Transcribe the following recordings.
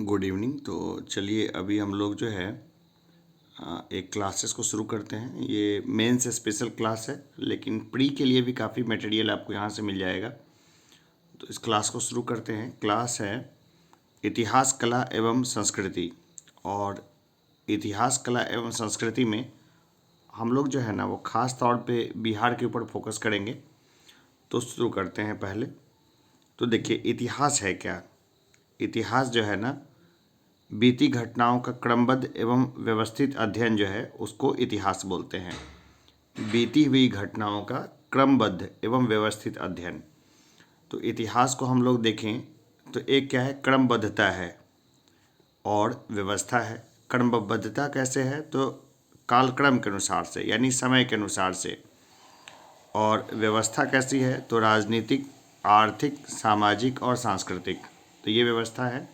Good evening. तो चलिए अभी हम लोग जो है एक क्लासेस को शुरू करते हैं। ये मेंस स्पेशल क्लास है, लेकिन प्री के लिए भी काफ़ी मटेरियल आपको यहाँ से मिल जाएगा। तो इस क्लास को शुरू करते हैं। क्लास है इतिहास, कला एवं संस्कृति। और इतिहास, कला एवं संस्कृति में हम लोग जो है ना वो ख़ास तौर पे बिहार के ऊपर फोकस करेंगे। तो शुरू करते हैं। पहले तो देखिए, इतिहास है क्या। इतिहास जो है ना, बीती घटनाओं का क्रमबद्ध एवं व्यवस्थित अध्ययन जो है उसको इतिहास बोलते हैं। बीती हुई घटनाओं का क्रमबद्ध एवं व्यवस्थित अध्ययन। तो इतिहास को हम लोग देखें तो एक क्या है, क्रमबद्धता है और व्यवस्था है। क्रमबद्धता कैसे है, तो कालक्रम के अनुसार से, यानी समय के अनुसार से। और व्यवस्था कैसी है, तो राजनीतिक, आर्थिक, सामाजिक और सांस्कृतिक। तो ये व्यवस्था है।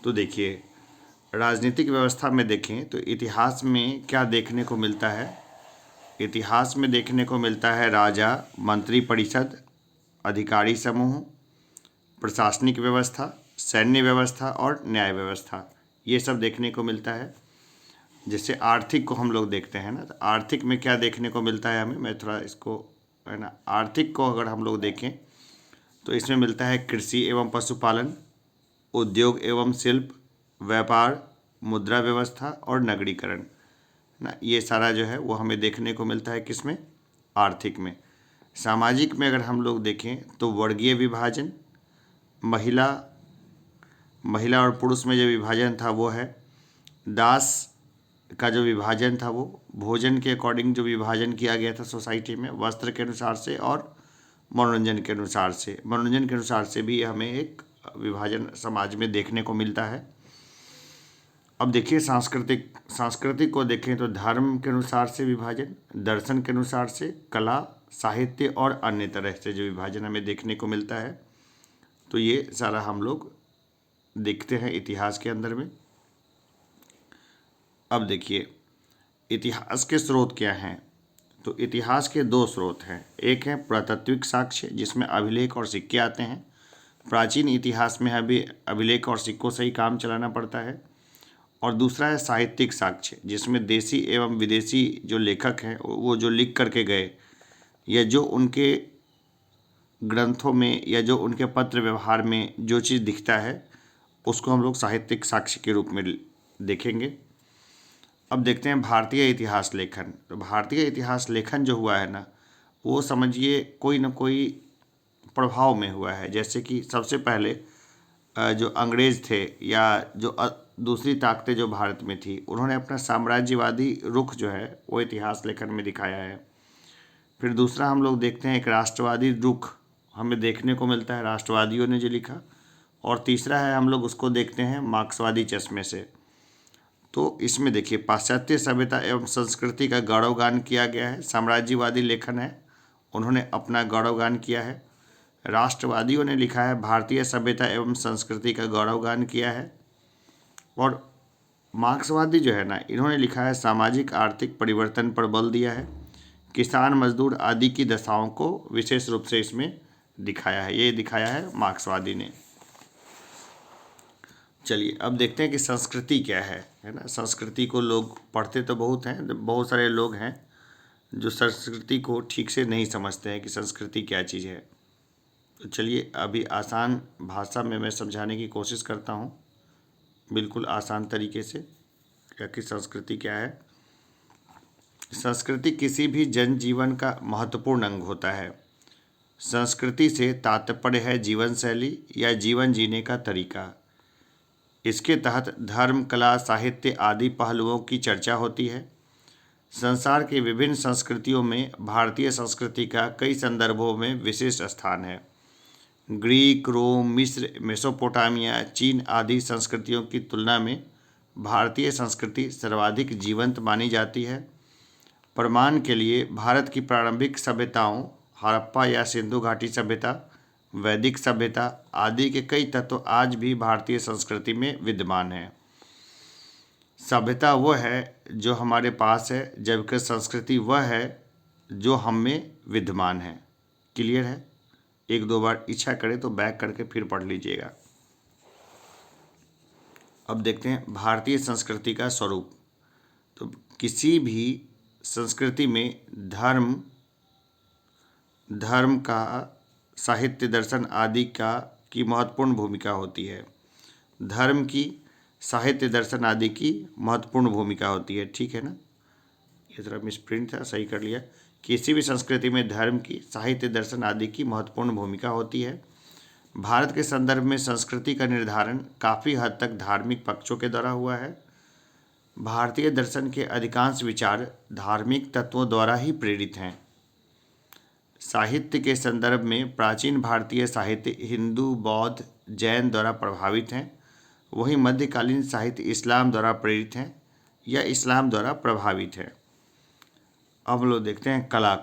तो देखिए, राजनीतिक व्यवस्था में देखें तो इतिहास में क्या देखने को मिलता है। इतिहास में देखने को मिलता है राजा, मंत्री परिषद, अधिकारी समूह, प्रशासनिक व्यवस्था, सैन्य व्यवस्था और न्याय व्यवस्था। ये सब देखने को मिलता है। जैसे आर्थिक को हम लोग देखते हैं ना, तो आर्थिक में क्या देखने को मिलता है हमें, मैं थोड़ा इसको है ना, आर्थिक को अगर हम लोग देखें तो इसमें मिलता है कृषि एवं पशुपालन, उद्योग एवं शिल्प, व्यापार, मुद्रा व्यवस्था और नगरीकरण ना। ये सारा जो है वो हमें देखने को मिलता है किसमें, आर्थिक में। सामाजिक में अगर हम लोग देखें तो वर्गीय विभाजन, महिला महिला और पुरुष में जो विभाजन था वो है, दास का जो विभाजन था वो, भोजन के अकॉर्डिंग जो विभाजन किया गया था सोसाइटी में, वस्त्र के अनुसार से और मनोरंजन के अनुसार से। मनोरंजन के अनुसार से भी हमें एक विभाजन समाज में देखने को मिलता है। अब देखिए सांस्कृतिक को देखें तो धर्म के अनुसार से विभाजन, दर्शन के अनुसार से, कला, साहित्य और अन्य तरह से जो विभाजन हमें देखने को मिलता है। तो ये सारा हम लोग देखते हैं इतिहास के अंदर में। अब देखिए, इतिहास के स्रोत क्या हैं। तो इतिहास के दो स्रोत हैं। एक है पुरातात्विक साक्ष्य, जिसमें अभिलेख और सिक्के आते हैं। प्राचीन इतिहास में अभी अभिलेख और सिक्कों से ही काम चलाना पड़ता है। और दूसरा है साहित्यिक साक्ष्य, जिसमें देसी एवं विदेशी जो लेखक हैं वो जो लिख करके गए, या जो उनके ग्रंथों में या जो उनके पत्र व्यवहार में जो चीज़ दिखता है उसको हम लोग साहित्यिक साक्ष्य के रूप में देखेंगे। अब देखते हैं भारतीय इतिहास लेखन। तो भारतीय इतिहास लेखन जो हुआ है ना, वो समझिए कोई ना कोई प्रभाव में हुआ है। जैसे कि सबसे पहले जो अंग्रेज़ थे या जो दूसरी ताकतें जो भारत में थी, उन्होंने अपना साम्राज्यवादी रुख जो है वो इतिहास लेखन में दिखाया है। फिर दूसरा हम लोग देखते हैं एक राष्ट्रवादी रुख हमें देखने को मिलता है, राष्ट्रवादियों ने जो लिखा। और तीसरा है हम लोग उसको देखते हैं मार्क्सवादी चश्मे से। तो इसमें देखिए, पाश्चात्य सभ्यता एवं संस्कृति का गौरवगान किया गया है। साम्राज्यवादी लेखन है, उन्होंने अपना गौरवगान किया है। राष्ट्रवादियों ने लिखा है भारतीय सभ्यता एवं संस्कृति का गौरवगान किया है। और मार्क्सवादी जो है ना, इन्होंने लिखा है सामाजिक आर्थिक परिवर्तन पर बल दिया है। किसान, मजदूर आदि की दशाओं को विशेष रूप से इसमें दिखाया है। ये दिखाया है मार्क्सवादी ने। चलिए अब देखते हैं कि संस्कृति क्या है ना। संस्कृति को लोग पढ़ते तो बहुत हैं, बहुत सारे लोग हैं जो संस्कृति को ठीक से नहीं समझते हैं कि संस्कृति क्या चीज़ है। तो चलिए अभी आसान भाषा में मैं समझाने की कोशिश करता हूँ, बिल्कुल आसान तरीके से, कि संस्कृति क्या है। संस्कृति किसी भी जनजीवन का महत्वपूर्ण अंग होता है। संस्कृति से तात्पर्य है जीवन शैली या जीवन जीने का तरीका। इसके तहत धर्म, कला, साहित्य आदि पहलुओं की चर्चा होती है। संसार की विभिन्न संस्कृतियों में भारतीय संस्कृति का कई संदर्भों में विशिष्ट स्थान है। ग्रीक, रोम, मिस्र, मेसोपोटामिया, चीन आदि संस्कृतियों की तुलना में भारतीय संस्कृति सर्वाधिक जीवंत मानी जाती है। प्रमाण के लिए भारत की प्रारंभिक सभ्यताओं, हड़प्पा या सिंधु घाटी सभ्यता, वैदिक सभ्यता आदि के कई तत्व आज भी भारतीय संस्कृति में विद्यमान हैं। सभ्यता वह है जो हमारे पास है, जबकि संस्कृति वह है जो हम में विद्यमान है। क्लियर है? एक दो बार इच्छा करे तो बैक करके फिर पढ़ लीजिएगा। अब देखते हैं भारतीय संस्कृति का स्वरूप। तो किसी भी संस्कृति में धर्म का, साहित्य, दर्शन आदि की महत्वपूर्ण भूमिका होती है। धर्म की, साहित्य, दर्शन आदि की महत्वपूर्ण भूमिका होती है। ठीक है ना, ये थोड़ा मिसप्रिंट था, सही कर लिया। किसी भी संस्कृति में धर्म की, साहित्य, दर्शन आदि की महत्वपूर्ण भूमिका होती है। भारत के संदर्भ में संस्कृति का निर्धारण काफ़ी हद तक धार्मिक पक्षों के द्वारा हुआ है। भारतीय दर्शन के अधिकांश विचार धार्मिक तत्वों द्वारा ही प्रेरित हैं। साहित्य के संदर्भ में प्राचीन भारतीय साहित्य हिंदू, बौद्ध, जैन द्वारा प्रभावित हैं। वहीं मध्यकालीन साहित्य इस्लाम द्वारा प्रेरित हैं या इस्लाम द्वारा प्रभावित है। अब लोग देखते हैं कला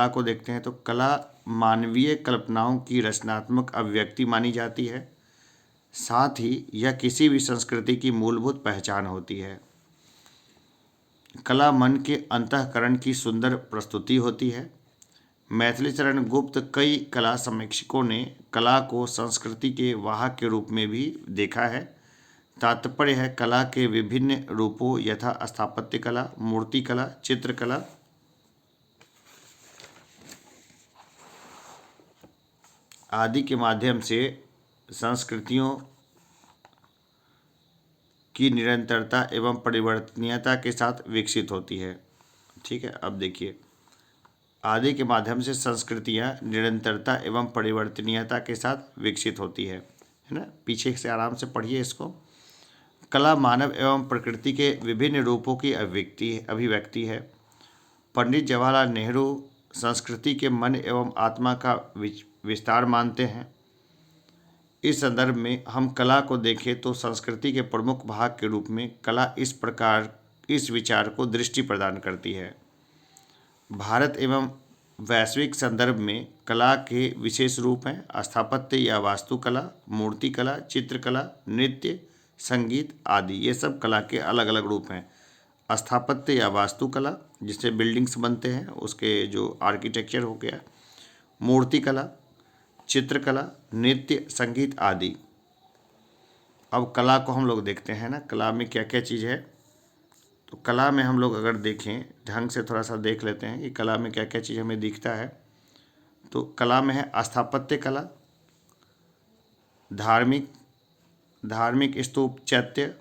को देखते हैं। तो कला मानवीय कल्पनाओं की रचनात्मक अभिव्यक्ति मानी जाती है। साथ ही यह किसी भी संस्कृति की मूलभूत पहचान होती है। कला मन के अंतःकरण की सुंदर प्रस्तुति होती है। मैथिली चरण गुप्त कई कला समीक्षकों ने कला को संस्कृति के वाहक के रूप में भी देखा है। तात्पर्य है कला के विभिन्न रूपों यथा स्थापत्य कला, मूर्ति कला, चित्रकला आदि के माध्यम से संस्कृतियों की निरंतरता एवं परिवर्तनीयता के साथ विकसित होती है। ठीक है, अब देखिए, आदि के माध्यम से संस्कृतियाँ निरंतरता एवं परिवर्तनीयता के साथ विकसित होती है ना। पीछे से आराम से पढ़िए इसको। कला मानव एवं प्रकृति के विभिन्न रूपों की अभिव्यक्ति है। पंडित जवाहरलाल नेहरू संस्कृति के मन एवं आत्मा का विस्तार मानते हैं। इस संदर्भ में हम कला को देखें तो संस्कृति के प्रमुख भाग के रूप में कला इस विचार को दृष्टि प्रदान करती है। भारत एवं वैश्विक संदर्भ में कला के विशेष रूप हैं स्थापत्य या वास्तुकला, मूर्तिकला, चित्रकला, नृत्य, संगीत आदि। ये सब कला के अलग अलग रूप हैं। स्थापत्य या वास्तुकला जिससे बिल्डिंग्स बनते हैं, उसके जो आर्किटेक्चर हो गया, मूर्तिकला, चित्रकला, नृत्य, संगीत आदि। अब कला को हम लोग देखते हैं ना, कला में क्या क्या चीज़ है। तो कला में हम लोग अगर देखें, ढंग से थोड़ा सा देख लेते हैं कि कला में क्या क्या चीज़ हमें दिखता है। तो कला में है स्थापत्य कला, धार्मिक स्तूप, चैत्य,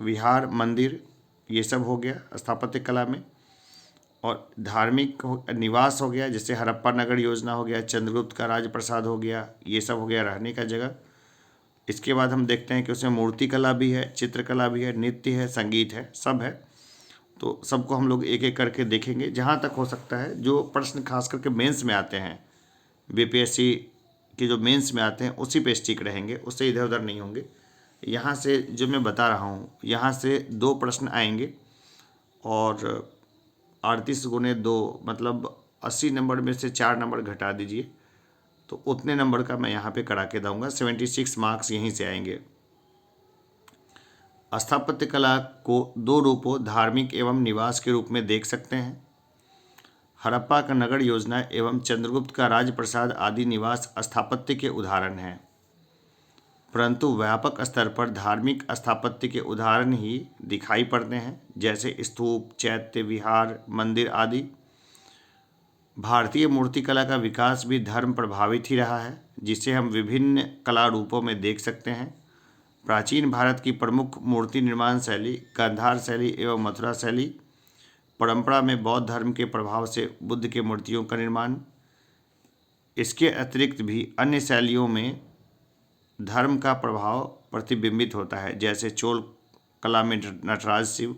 विहार, मंदिर, ये सब हो गया स्थापत्य कला में। और धार्मिक निवास हो गया, जैसे हड़प्पा नगर योजना हो गया, चंद्रगुप्त का राजप्रसाद हो गया, ये सब हो गया रहने का जगह। इसके बाद हम देखते हैं कि उसमें मूर्ति कला भी है, चित्रकला भी है, नृत्य है, संगीत है, सब है। तो सबको हम लोग एक एक करके देखेंगे जहाँ तक हो सकता है। जो प्रश्न खास करके मेंस में आते हैं, बीपीएससी के जो मेंस में आते हैं उसी पे स्टिक रहेंगे, उससे इधर उधर नहीं होंगे। यहाँ से जो मैं बता रहा हूँ, यहाँ से 2 प्रश्न आएंगे और 38 गुने 2 मतलब 80 नंबर में से 4 नंबर घटा दीजिए, तो उतने नंबर का मैं यहाँ पे करा के दूंगा। 76 मार्क्स यहीं से आएंगे। स्थापत्य कला को 2 रूपों, धार्मिक एवं निवास के रूप में देख सकते हैं। हड़प्पा का नगर योजना एवं चंद्रगुप्त का राजप्रसाद आदि निवास स्थापत्य के उदाहरण हैं, परंतु व्यापक स्तर पर धार्मिक स्थापत्य के उदाहरण ही दिखाई पड़ते हैं, जैसे स्तूप, चैत्य, विहार, मंदिर आदि। भारतीय मूर्तिकला का विकास भी धर्म प्रभावित ही रहा है, जिसे हम विभिन्न कला रूपों में देख सकते हैं। प्राचीन भारत की प्रमुख मूर्ति निर्माण शैली गांधार शैली एवं मथुरा शैली। परंपरा में बौद्ध धर्म के प्रभाव से बुद्ध के मूर्तियों का निर्माण। इसके अतिरिक्त भी अन्य शैलियों में धर्म का प्रभाव प्रतिबिंबित होता है, जैसे चोल कला में नटराज शिव।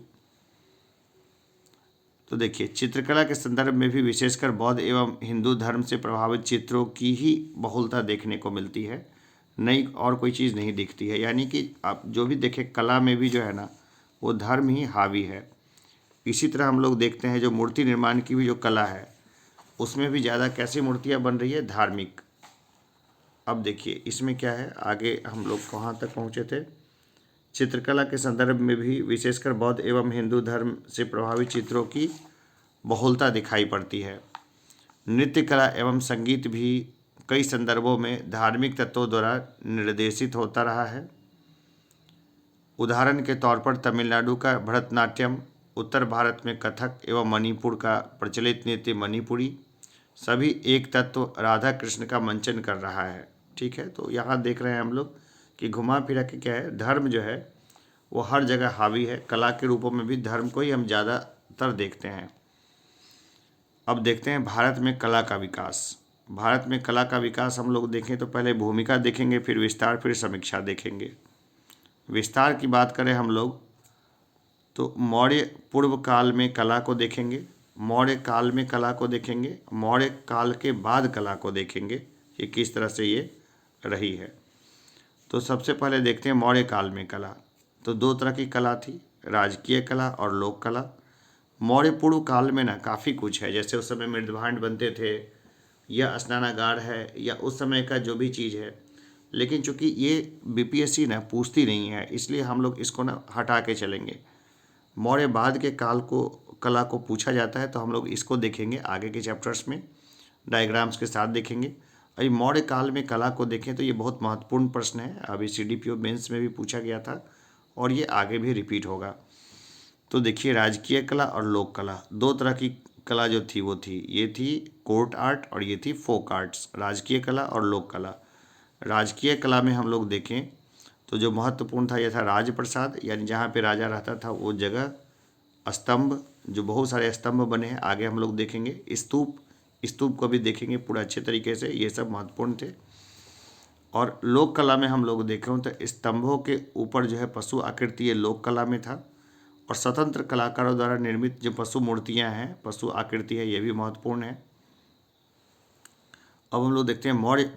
तो देखिए, चित्रकला के संदर्भ में भी विशेषकर बौद्ध एवं हिंदू धर्म से प्रभावित चित्रों की ही बहुलता देखने को मिलती है, नई और कोई चीज़ नहीं दिखती है। यानी कि आप जो भी देखें, कला में भी जो है ना, वो धर्म ही हावी है। इसी तरह हम लोग देखते हैं जो मूर्ति निर्माण की भी जो कला है, उसमें भी ज़्यादा कैसी मूर्तियाँ बन रही है, धार्मिक। अब देखिए इसमें क्या है, आगे हम लोग कहाँ तक पहुँचे थे। चित्रकला के संदर्भ में भी विशेषकर बौद्ध एवं हिंदू धर्म से प्रभावित चित्रों की बहुलता दिखाई पड़ती है। नृत्य कला एवं संगीत भी कई संदर्भों में धार्मिक तत्वों द्वारा निर्देशित होता रहा है। उदाहरण के तौर पर तमिलनाडु का भरतनाट्यम, उत्तर भारत में कथक एवं मणिपुर का प्रचलित नृत्य मणिपुरी, सभी एक तत्व राधा कृष्ण का मंचन कर रहा है। ठीक है, तो यहाँ देख रहे हैं हम लोग कि घुमा फिरा के क्या है, धर्म जो है वो हर जगह हावी है। कला के रूपों में भी धर्म को ही हम ज़्यादातर देखते हैं। अब देखते हैं भारत में कला का विकास। भारत में कला का विकास हम लोग देखें तो पहले भूमिका देखेंगे, फिर विस्तार, फिर समीक्षा देखेंगे। विस्तार की बात करें हम लोग तो मौर्य पूर्व काल में कला को देखेंगे, मौर्य काल में कला को देखेंगे, मौर्य काल के बाद कला को देखेंगे कि किस तरह से ये रही है। तो सबसे पहले देखते हैं मौर्य काल में कला। तो दो तरह की कला थी, राजकीय कला और लोक कला। मौर्य पूर्व काल में ना काफ़ी कुछ है, जैसे उस समय मृदभांड बनते थे या स्नानागार है या उस समय का जो भी चीज़ है, लेकिन चूंकि ये बीपीएससी ना पूछती नहीं है इसलिए हम लोग इसको ना हटा के चलेंगे। मौर्य बाद के काल को कला को पूछा जाता है तो हम लोग इसको देखेंगे आगे के चैप्टर्स में, डायग्राम्स के साथ देखेंगे। अभी मौर्य काल में कला को देखें तो ये बहुत महत्वपूर्ण प्रश्न है, अभी सीडीपीओ मेंस में भी पूछा गया था और ये आगे भी रिपीट होगा। तो देखिए, राजकीय कला और लोक कला, दो तरह की कला जो थी वो थी, ये थी कोर्ट आर्ट और ये थी फोक आर्ट्स, राजकीय कला और लोक कला। राजकीय कला में हम लोग देखें तो जो महत्वपूर्ण था यह था राजप्रसाद, यानी जहाँ पे राजा रहता था वो जगह, स्तंभ, जो बहुत सारे स्तंभ बने हैं आगे हम लोग देखेंगे, स्तूप, स्तूप को भी देखेंगे पूरा अच्छे तरीके से, ये सब महत्वपूर्ण थे। और लोक कला में हम लोग देखें तो स्तंभों के ऊपर जो है पशु आकृति, ये लोक कला में था। और स्वतंत्र कलाकारों द्वारा निर्मित जो पशु मूर्तियां हैं, पशु आकृति है, ये भी महत्वपूर्ण है। अब हम लोग देखते हैं मौर्य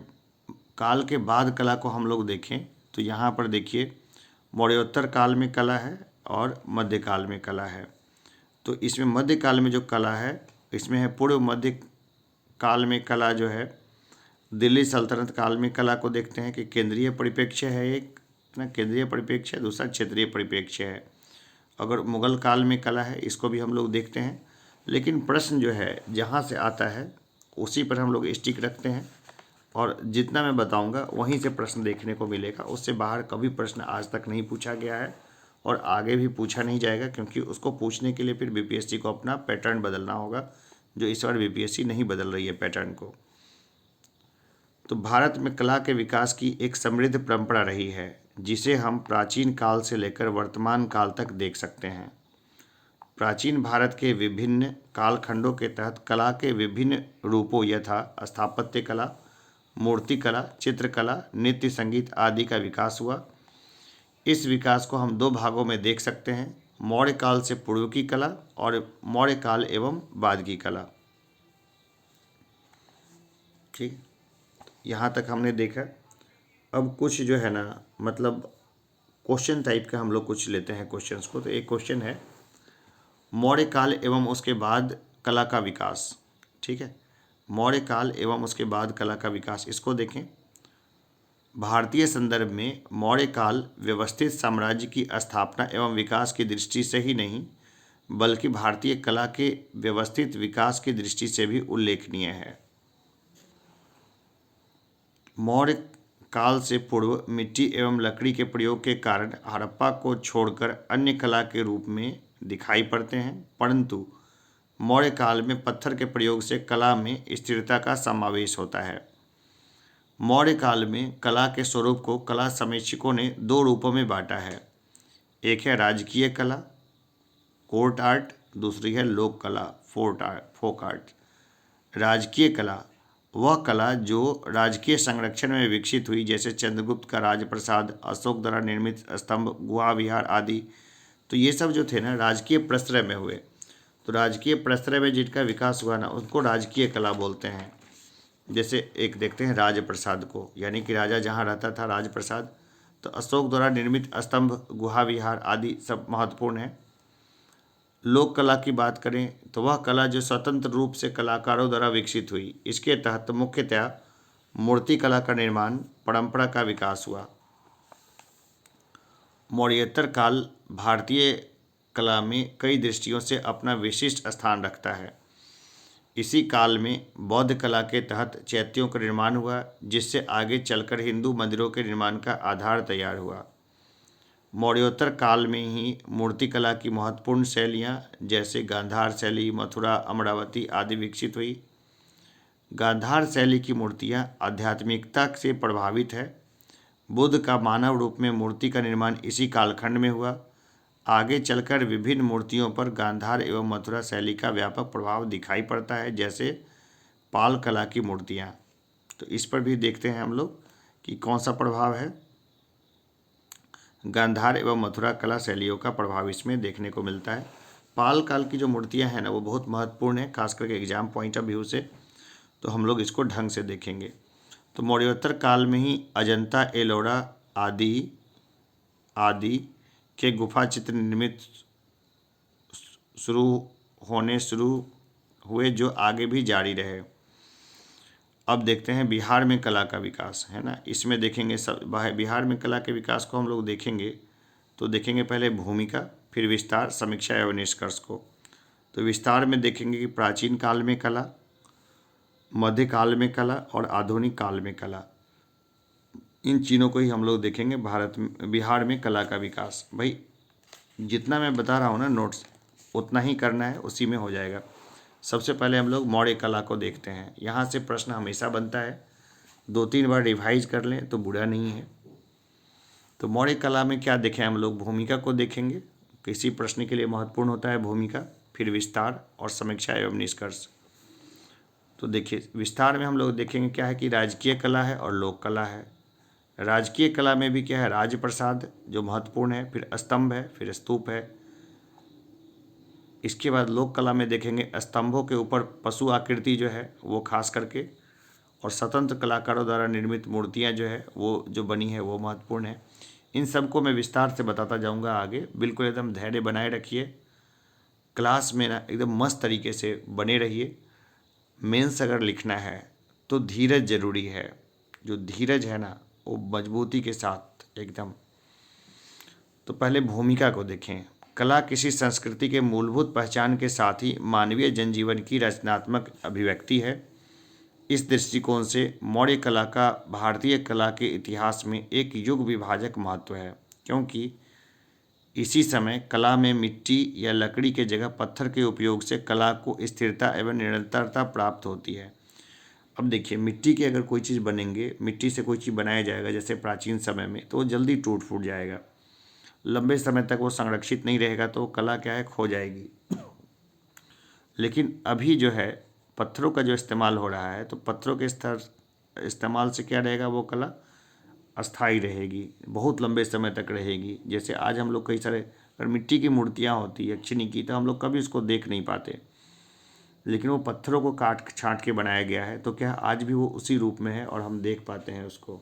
काल के बाद कला को हम लोग देखें तो यहाँ पर देखिए मौर्योत्तर काल में कला है और मध्यकाल में कला है। तो इसमें मध्यकाल में जो कला है इसमें है पूर्व मध्य काल में कला जो है, दिल्ली सल्तनत काल में कला को देखते हैं कि केंद्रीय परिप्रेक्ष्य है, एक ना केंद्रीय परिप्रेक्ष्य है, दूसरा क्षेत्रीय परिप्रेक्ष्य है। अगर मुगल काल में कला है इसको भी हम लोग देखते हैं, लेकिन प्रश्न जो है जहाँ से आता है उसी पर हम लोग स्टिक रखते हैं और जितना मैं बताऊंगा वहीं से प्रश्न देखने को मिलेगा, उससे बाहर कभी प्रश्न आज तक नहीं पूछा गया है और आगे भी पूछा नहीं जाएगा, क्योंकि उसको पूछने के लिए फिर बीपीएससी को अपना पैटर्न बदलना होगा, जो इस बार बीपीएससी नहीं बदल रही है पैटर्न को। तो भारत में कला के विकास की एक समृद्ध परंपरा रही है जिसे हम प्राचीन काल से लेकर वर्तमान काल तक देख सकते हैं। प्राचीन भारत के विभिन्न कालखंडों के तहत कला के विभिन्न रूपों यथा स्थापत्य कला, मूर्ति कला, चित्रकला, नृत्य, संगीत आदि का विकास हुआ। इस विकास को हम दो भागों में देख सकते हैं, मौर्य काल से पूर्व की कला और मौर्य काल एवं बाद की कला। ठीक, यहाँ तक हमने देखा। अब कुछ जो है ना, मतलब क्वेश्चन टाइप का हम लोग कुछ लेते हैं क्वेश्चंस को। तो एक क्वेश्चन है मौर्य काल एवं उसके बाद कला का विकास। ठीक है, मौर्य काल एवं उसके बाद कला का विकास, इसको देखें। भारतीय संदर्भ में मौर्य काल व्यवस्थित साम्राज्य की स्थापना एवं विकास की दृष्टि से ही नहीं बल्कि भारतीय कला के व्यवस्थित विकास की दृष्टि से भी उल्लेखनीय है। मौर्य काल से पूर्व मिट्टी एवं लकड़ी के प्रयोग के कारण हड़प्पा को छोड़कर अन्य कला के रूप में दिखाई पड़ते हैं, परंतु मौर्य काल में पत्थर के प्रयोग से कला में स्थिरता का समावेश होता है। मौर्य काल में कला के स्वरूप को कला समीक्षकों ने दो रूपों में बांटा है, एक है राजकीय कला कोर्ट आर्ट, दूसरी है लोक कला फोक आर्ट। राजकीय कला वह कला जो राजकीय संरक्षण में विकसित हुई, जैसे चंद्रगुप्त का राजप्रसाद, अशोक द्वारा निर्मित स्तंभ, गुहा विहार आदि। तो ये सब जो थे ना राजकीय प्रश्रय में हुए, तो राजकीय प्रश्रय में जिनका विकास हुआ ना उसको राजकीय कला बोलते हैं। जैसे एक देखते हैं राजप्रसाद को, यानी कि राजा जहाँ रहता था राजप्रसाद, तो अशोक द्वारा निर्मित स्तंभ, गुहा विहार आदि सब महत्वपूर्ण है। लोक कला की बात करें तो वह कला जो स्वतंत्र रूप से कलाकारों द्वारा विकसित हुई, इसके तहत मुख्यतः मूर्ति कला का निर्माण परंपरा का विकास हुआ। मौर्योत्तर काल भारतीय कला में कई दृष्टियों से अपना विशिष्ट स्थान रखता है। इसी काल में बौद्ध कला के तहत चैत्यों का निर्माण हुआ, जिससे आगे चलकर हिंदू मंदिरों के निर्माण का आधार तैयार हुआ। मौर्योत्तर काल में ही मूर्तिकला की महत्वपूर्ण शैलियाँ जैसे गांधार शैली, मथुरा, अमरावती आदि विकसित हुई। गांधार शैली की मूर्तियाँ आध्यात्मिकता से प्रभावित है। बुद्ध का मानव रूप में मूर्ति का निर्माण इसी कालखंड में हुआ। आगे चलकर विभिन्न मूर्तियों पर गांधार एवं मथुरा शैली का व्यापक प्रभाव दिखाई पड़ता है, जैसे पाल कला की मूर्तियाँ। तो इस पर भी देखते हैं हम लोग कि कौन सा प्रभाव है। गांधार एवं मथुरा कला शैलियों का प्रभाव इसमें देखने को मिलता है। पाल काल की जो मूर्तियाँ हैं ना, वो बहुत महत्वपूर्ण है, खास करके एग्जाम पॉइंट ऑफ व्यू से। तो हम लोग इसको ढंग से देखेंगे। तो मौर्योत्तर काल में ही अजंता, एलोरा आदि के गुफा चित्र निर्मित शुरू हुए, जो आगे भी जारी रहे। अब देखते हैं बिहार में कला का विकास, है ना। इसमें देखेंगे बिहार में कला के विकास को हम लोग देखेंगे तो देखेंगे पहले भूमिका, फिर विस्तार, समीक्षा एवं निष्कर्ष को। तो विस्तार में देखेंगे कि प्राचीन काल में कला, मध्यकाल में कला और आधुनिक काल में कला, इन चीज़ों को ही हम लोग देखेंगे। बिहार में कला का विकास, भाई जितना मैं बता रहा हूँ ना नोट्स, उतना ही करना है, उसी में हो जाएगा। सबसे पहले हम लोग मौर्य कला को देखते हैं। यहाँ से प्रश्न हमेशा बनता है, 2-3 बार रिवाइज कर लें तो बुरा नहीं है। तो मौर्य कला में क्या देखें हम लोग, भूमिका को देखेंगे, किसी प्रश्न के लिए महत्वपूर्ण होता है भूमिका, फिर विस्तार और समीक्षा एवं निष्कर्ष। तो देखिए विस्तार में हम लोग देखेंगे क्या है कि राजकीय कला है और लोक कला है। राजकीय कला में भी क्या है, राजप्रसाद जो महत्वपूर्ण है, फिर स्तंभ है, फिर स्तूप है। इसके बाद लोक कला में देखेंगे स्तंभों के ऊपर पशु आकृति जो है वो खास करके, और स्वतंत्र कलाकारों द्वारा निर्मित मूर्तियां जो है वो जो बनी है वो महत्वपूर्ण है। इन सबको मैं विस्तार से बताता जाऊंगा आगे। बिल्कुल एकदम धैर्य बनाए रखिए, क्लास में ना एकदम मस्त तरीके से बने रहिए। मेंस अगर लिखना है तो धीरज जरूरी है, जो धीरज है ना वो मजबूती के साथ एकदम। तो पहले भूमिका को देखें। कला किसी संस्कृति के मूलभूत पहचान के साथ ही मानवीय जनजीवन की रचनात्मक अभिव्यक्ति है। इस दृष्टिकोण से मौर्य कला का भारतीय कला के इतिहास में एक युग विभाजक महत्व है, क्योंकि इसी समय कला में मिट्टी या लकड़ी के जगह पत्थर के उपयोग से कला को स्थिरता एवं निरंतरता प्राप्त होती है। अब देखिए मिट्टी की अगर कोई चीज़ बनेंगे, मिट्टी से कोई चीज़ बनाया जाएगा जैसे प्राचीन समय में, तो वो जल्दी टूट फूट जाएगा, लंबे समय तक वो संरक्षित नहीं रहेगा, तो कला क्या है, खो जाएगी। लेकिन अभी जो है पत्थरों का जो इस्तेमाल हो रहा है, तो पत्थरों के इस्तेमाल से क्या रहेगा, वो कला अस्थाई रहेगी, बहुत लंबे समय तक रहेगी। जैसे आज हम लोग कई सारे अगर मिट्टी की मूर्तियाँ होती है यक्षिणी की, तो हम लोग कभी उसको देख नहीं पाते, लेकिन वो पत्थरों को काट छांट के बनाया गया है, तो क्या आज भी वो उसी रूप में है और हम देख पाते हैं उसको।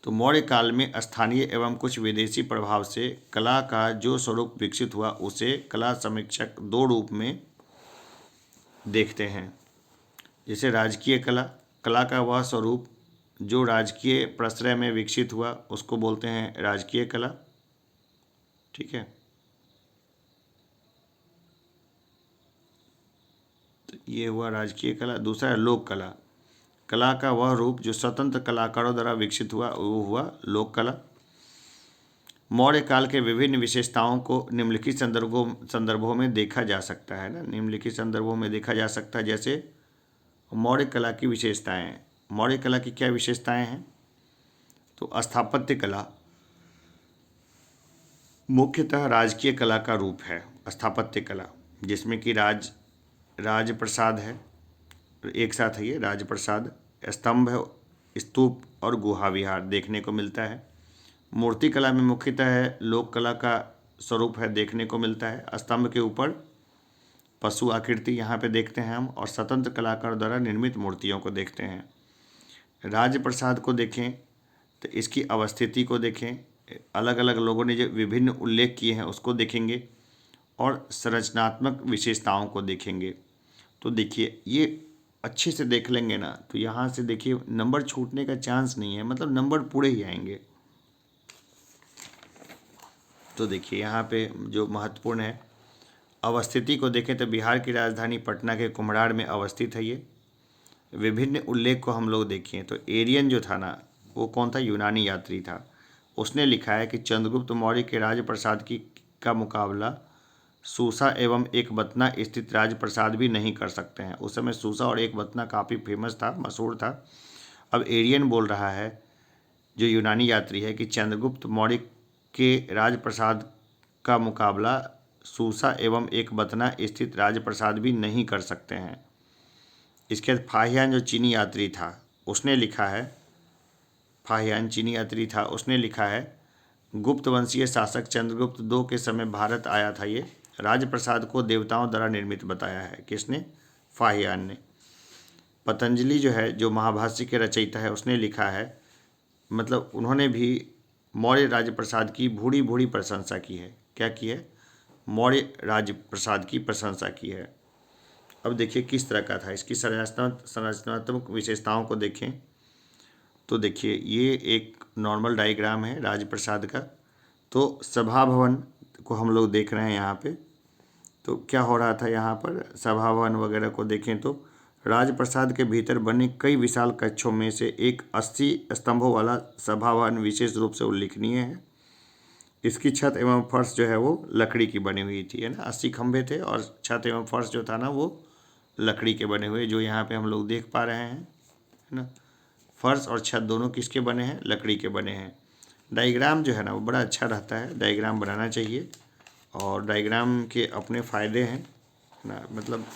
तो मौर्य काल में स्थानीय एवं कुछ विदेशी प्रभाव से कला का जो स्वरूप विकसित हुआ, उसे कला समीक्षक 2 रूप में देखते हैं। जैसे राजकीय कला, कला का वह स्वरूप जो राजकीय प्रश्रय में विकसित हुआ उसको बोलते हैं राजकीय कला, ठीक है। तो ये हुआ राजकीय कला। दूसरा है लोक कला, कला का वह रूप जो स्वतंत्र कलाकारों द्वारा विकसित हुआ, वो हुआ लोक कला। मौर्य काल के विभिन्न विशेषताओं को निम्नलिखित संदर्भों में देखा जा सकता है ना, निम्नलिखित संदर्भों में देखा जा सकता है। जैसे मौर्य कला की विशेषताएं, मौर्य कला की क्या विशेषताएं हैं, तो स्थापत्य कला मुख्यतः राजकीय कला का रूप है। स्थापत्य कला जिसमें कि राजप्रसाद है, एक साथ है ये, राजप्रसाद, स्तंभ है, स्तूप और गुहा विहार देखने को मिलता है। मूर्ति कला में मुख्यतः है लोक कला का स्वरूप है, देखने को मिलता है। स्तंभ के ऊपर पशु आकृति यहाँ पे देखते हैं हम, और स्वतंत्र कलाकार द्वारा निर्मित मूर्तियों को देखते हैं। राजप्रसाद को देखें तो इसकी अवस्थिति को देखें, अलग अलग लोगों ने जो विभिन्न उल्लेख किए हैं उसको देखेंगे, और संरचनात्मक विशेषताओं को देखेंगे। तो देखिए ये अच्छे से देख लेंगे ना, तो यहाँ से देखिए नंबर छूटने का चांस नहीं है, मतलब नंबर पूरे ही आएंगे। तो देखिए यहाँ पे जो महत्वपूर्ण है, अवस्थिति को देखें तो बिहार की राजधानी पटना के कुम्हरार में अवस्थित है ये। विभिन्न उल्लेख को हम लोग देखें तो एरियन जो था ना, वो कौन था, यूनानी यात्री था। उसने लिखा है कि चंद्रगुप्त मौर्य के राजप्रसाद का मुकाबला सूसा एवं एकबतना स्थित राजप्रसाद भी नहीं कर सकते हैं। उस समय सूसा और एकबतना काफ़ी फेमस था, मशहूर था। अब एरियन बोल रहा है, जो यूनानी यात्री है, कि चंद्रगुप्त मौर्य के राजप्रसाद का मुकाबला सूसा एवं एकबतना स्थित राजप्रसाद भी नहीं कर सकते हैं। इसके बाद फाहियान, जो चीनी यात्री था, उसने लिखा है, फाहियान चीनी यात्री था, उसने लिखा है गुप्त वंशीय शासक चंद्रगुप्त II के समय भारत आया था। ये राजप्रसाद को देवताओं द्वारा निर्मित बताया है। किसने? फाहियान ने। पतंजलि जो है, जो महाभाष्य के रचयिता है, उसने लिखा है, मतलब उन्होंने भी मौर्य राजप्रसाद की भूरी भूरी प्रशंसा की है। क्या की है? मौर्य राजप्रसाद की प्रशंसा की है। अब देखिए किस तरह का था, इसकी संरचनात्मक विशेषताओं को देखें तो देखिए ये एक नॉर्मल डायग्राम है राजप्रसाद का। तो सभा भवन को हम लोग देख रहे हैं यहाँ पे। तो क्या हो रहा था यहाँ पर, सभा भवन वगैरह को देखें तो राजप्रसाद के भीतर बने कई विशाल कक्षों में से एक 80 स्तंभों वाला सभा भवन विशेष रूप से उल्लेखनीय है। इसकी छत एवं फर्श जो है वो लकड़ी की बनी हुई थी, है ना। 80 खंभे थे और छत एवं फर्श जो था ना वो लकड़ी के बने हुए, जो यहाँ पे हम लोग देख पा रहे हैं, है ना। फर्श और छत दोनों किसके बने हैं? लकड़ी के बने हैं। डायग्राम जो है ना वो बड़ा अच्छा रहता है, डायग्राम बनाना चाहिए। और डायग्राम के अपने फ़ायदे हैं ना, मतलब